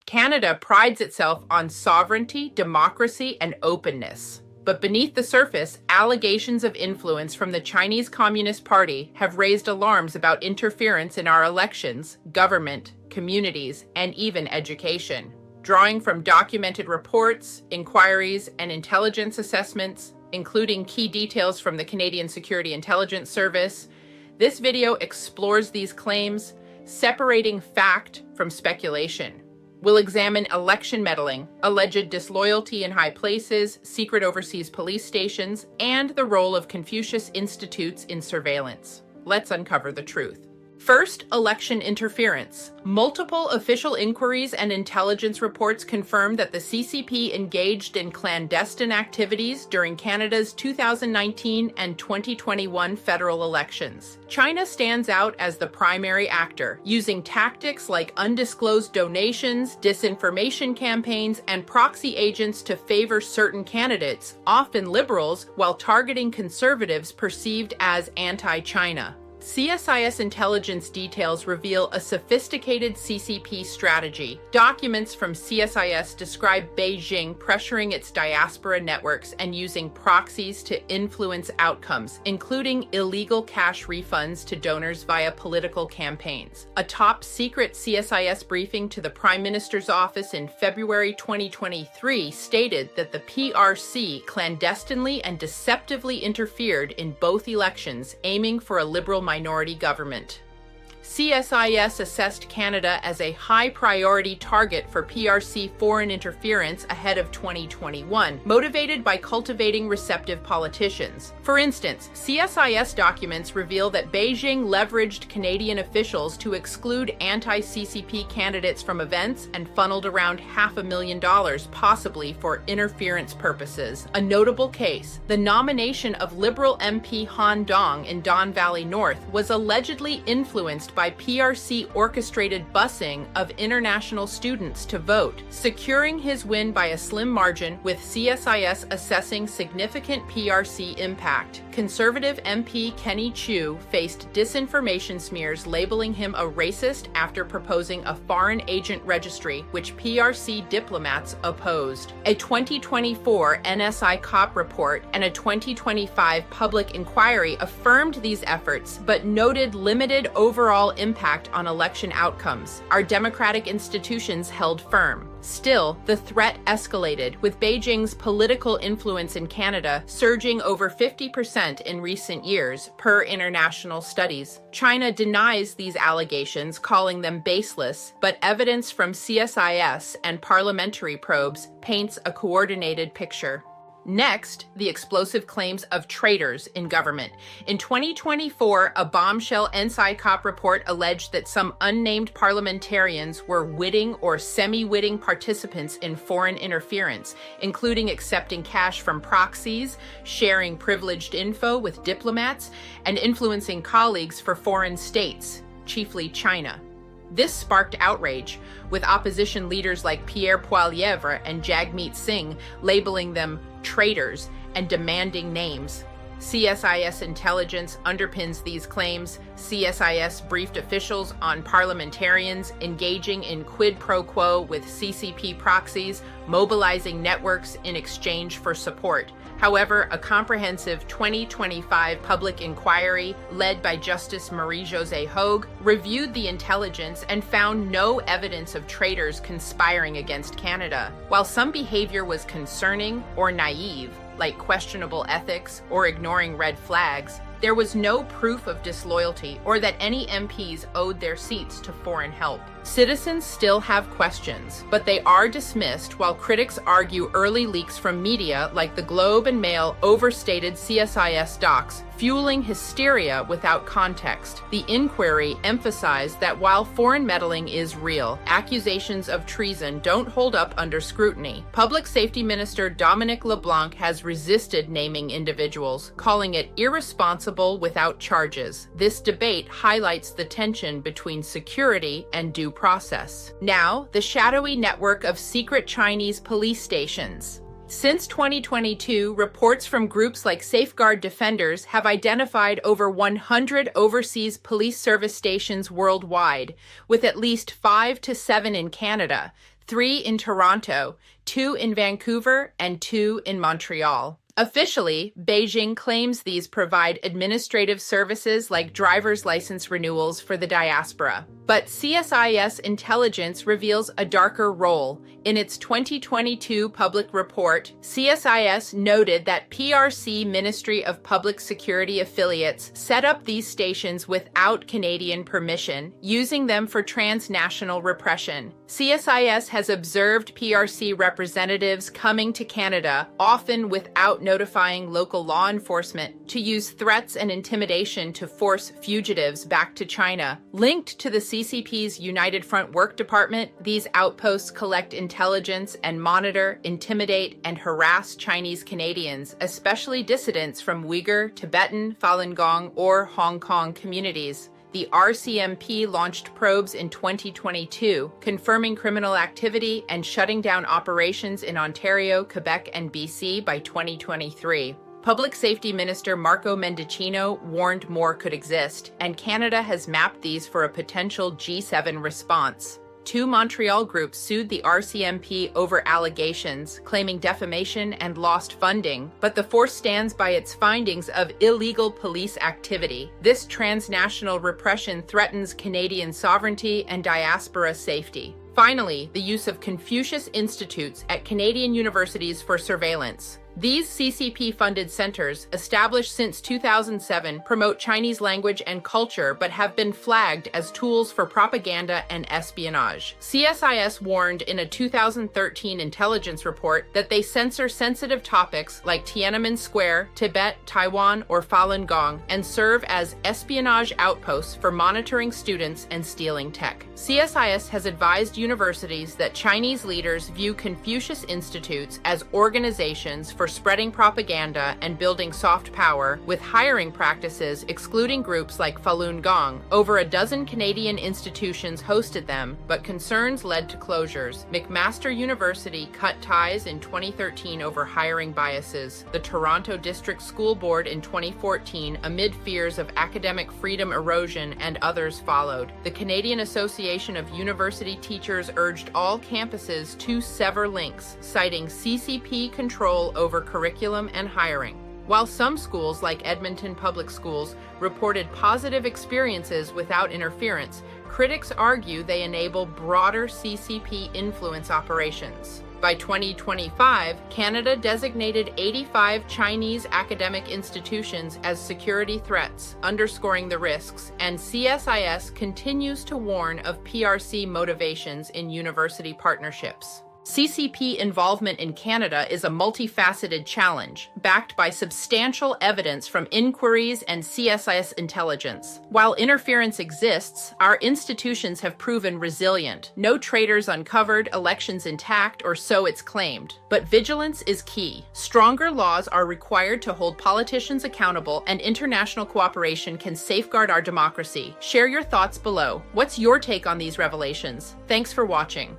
Canada prides itself on sovereignty, democracy, and openness. But beneath the surface, allegations of influence from the Chinese Communist Party have raised alarms about interference in our elections, government, communities, and even education. Drawing from documented reports, inquiries, and intelligence assessments, including key details from the Canadian Security Intelligence Service, this video explores these claims, separating fact from speculation. We'll examine election meddling, alleged disloyalty in high places, secret overseas police stations, and the role of Confucius Institutes in surveillance. Let's uncover the truth. First, election interference. Multiple official inquiries and intelligence reports confirm that the CCP engaged in clandestine activities during Canada's 2019 and 2021 federal elections. China stands out as the primary actor, using tactics like undisclosed donations, disinformation campaigns, and proxy agents to favor certain candidates, often liberals, while targeting conservatives perceived as anti-China. CSIS intelligence details reveal a sophisticated CCP strategy. Documents from CSIS describe Beijing pressuring its diaspora networks and using proxies to influence outcomes, including illegal cash refunds to donors via political campaigns. A top-secret CSIS briefing to the Prime Minister's office in February 2023 stated that the PRC clandestinely and deceptively interfered in both elections, aiming for a liberal minority government. CSIS assessed Canada as a high-priority target for PRC foreign interference ahead of 2021, motivated by cultivating receptive politicians. For instance, CSIS documents reveal that Beijing leveraged Canadian officials to exclude anti-CCP candidates from events and funneled around $500,000, possibly for interference purposes. A notable case, the nomination of Liberal MP Han Dong in Don Valley North was allegedly influenced by PRC-orchestrated busing of international students to vote, securing his win by a slim margin, with CSIS assessing significant PRC impact. Conservative MP Kenny Chiu faced disinformation smears labeling him a racist after proposing a foreign agent registry, which PRC diplomats opposed. A 2024 NSICOP report and a 2025 public inquiry affirmed these efforts, but noted limited overall impact on election outcomes. Our democratic institutions held firm. Still, the threat escalated, with Beijing's political influence in Canada surging over 50% in recent years, per international studies. China denies these allegations, calling them baseless, but evidence from CSIS and parliamentary probes paints a coordinated picture. Next, the explosive claims of traitors in government. In 2024, a bombshell NSICOP report alleged that some unnamed parliamentarians were witting or semi-witting participants in foreign interference, including accepting cash from proxies, sharing privileged info with diplomats, and influencing colleagues for foreign states, chiefly China. This sparked outrage, with opposition leaders like Pierre Poilievre and Jagmeet Singh labeling them traitors and demanding names. CSIS intelligence underpins these claims. CSIS briefed officials on parliamentarians engaging in quid pro quo with CCP proxies, mobilizing networks in exchange for support. However, a comprehensive 2025 public inquiry led by Justice Marie-Josée Hogue reviewed the intelligence and found no evidence of traitors conspiring against Canada. While some behavior was concerning or naive, like questionable ethics or ignoring red flags, there was no proof of disloyalty or that any MPs owed their seats to foreign help. Citizens still have questions, but they are dismissed, while critics argue early leaks from media like the Globe and Mail overstated CSIS docs, fueling hysteria without context. The inquiry emphasized that while foreign meddling is real, accusations of treason don't hold up under scrutiny. Public Safety Minister Dominic LeBlanc has resisted naming individuals, calling it irresponsible without charges. This debate highlights the tension between security and due process. Now, the shadowy network of secret Chinese police stations. Since 2022, reports from groups like Safeguard Defenders have identified over 100 overseas police service stations worldwide, with at least 5 to 7 in Canada, 3 in Toronto, 2 in Vancouver, and 2 in Montreal. Officially, Beijing claims these provide administrative services like driver's license renewals for the diaspora. But CSIS intelligence reveals a darker role. In its 2022 public report, CSIS noted that PRC Ministry of Public Security affiliates set up these stations without Canadian permission, using them for transnational repression. CSIS has observed PRC representatives coming to Canada, often without notifying local law enforcement, to use threats and intimidation to force fugitives back to China. Linked to the CCP's United Front Work Department, these outposts collect intelligence and monitor, intimidate, and harass Chinese Canadians, especially dissidents from Uyghur, Tibetan, Falun Gong, or Hong Kong communities. The RCMP launched probes in 2022, confirming criminal activity and shutting down operations in Ontario, Quebec, and BC by 2023. Public Safety Minister Marco Mendicino warned more could exist, and Canada has mapped these for a potential G7 response. 2 Montreal groups sued the RCMP over allegations, claiming defamation and lost funding, but the force stands by its findings of illegal police activity. This transnational repression threatens Canadian sovereignty and diaspora safety. Finally, the use of Confucius Institutes at Canadian universities for surveillance. These CCP-funded centers, established since 2007, promote Chinese language and culture but have been flagged as tools for propaganda and espionage. CSIS warned in a 2013 intelligence report that they censor sensitive topics like Tiananmen Square, Tibet, Taiwan, or Falun Gong, and serve as espionage outposts for monitoring students and stealing tech. CSIS has advised universities that Chinese leaders view Confucius Institutes as organizations for spreading propaganda and building soft power, with hiring practices excluding groups like Falun Gong. Over a dozen Canadian institutions hosted them, but concerns led to closures. McMaster University cut ties in 2013 over hiring biases. The Toronto District School Board in 2014 amid fears of academic freedom erosion, and others followed. The Canadian Association of University Teachers urged all campuses to sever links, citing CCP control over curriculum and hiring. While some schools, like Edmonton Public Schools, reported positive experiences without interference, critics argue they enable broader CCP influence operations. By 2025, Canada designated 85 Chinese academic institutions as security threats, underscoring the risks, and CSIS continues to warn of PRC motivations in university partnerships. CCP involvement in Canada is a multifaceted challenge, backed by substantial evidence from inquiries and CSIS intelligence. While interference exists, our institutions have proven resilient. No traitors uncovered, elections intact, or so it's claimed. But vigilance is key. Stronger laws are required to hold politicians accountable, and international cooperation can safeguard our democracy. Share your thoughts below. What's your take on these revelations? Thanks for watching.